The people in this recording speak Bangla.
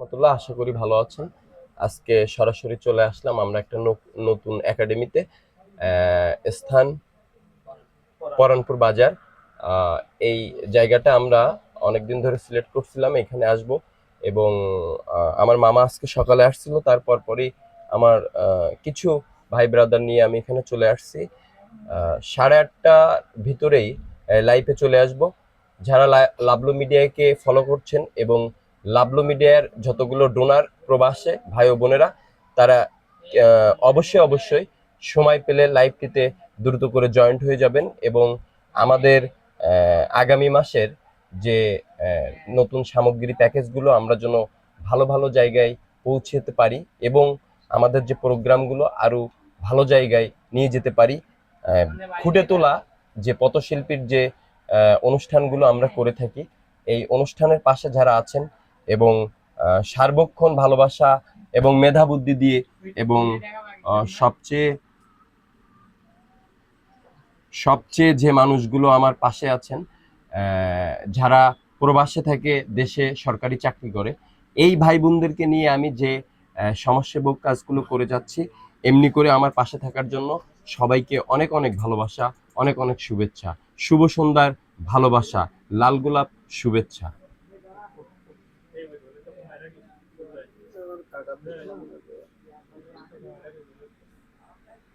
রহমতুল্লাহ। আশা করি ভালো আছেন। আজকে সরাসরি চলে আসলাম আমরা একটা নতুন একাডেমিতে। স্থান পরানপুর বাজার। আহ, এই জায়গাটা আমরা অনেকদিন ধরে সিলেক্ট করছিলাম এখানে আসব, এবং আমার মামা আজকে সকালে আসছিল, তারপর পরই আমার কিছু ভাই ব্রাদার নিয়ে আমি এখানে চলে আসছি। 8:30টার ভিতরেই লাইভে চলে আসব। যারা লাভলো মিডিয়াকে ফলো করছেন এবং লাভলো মিডিয়ার যতগুলো ডোনার প্রবাসে ভাই ও বোনেরা, তারা অবশ্যই অবশ্যই সময় পেলে লাইভটিতে দ্রুত করে জয়েন্ট হয়ে যাবেন, এবং আমাদের আগামী মাসের যে নতুন সামগ্রী প্যাকেজগুলো আমরা যেন ভালো ভালো জায়গায় পৌঁছতে পারি, এবং আমাদের যে প্রোগ্রামগুলো আরো ভালো জায়গায় নিয়ে যেতে পারি। আহ, ফুটে তোলা যে পথশিল্পীর যে অনুষ্ঠানগুলো আমরা করে থাকি, এই অনুষ্ঠানের পাশে যারা আছেন এবং সার্বক্ষণ ভালোবাসা এবং মেধা বুদ্ধি দিয়ে, এবং সবচেয়ে সবচেয়ে যে মানুষগুলো আমার পাশে আছেন, যারা প্রবাসে থেকে দেশে সরকারি চাকরি করে, এই ভাই বোনদেরকে নিয়ে আমি যে সমাজসেবক কাজগুলো করে যাচ্ছি, এমনি করে আমার পাশে থাকার জন্য সবাইকে অনেক অনেক ভালোবাসা, অনেক অনেক শুভেচ্ছা। শুভ সন্ধ্যার ভালোবাসা, লাল গোলাপ শুভেচ্ছা।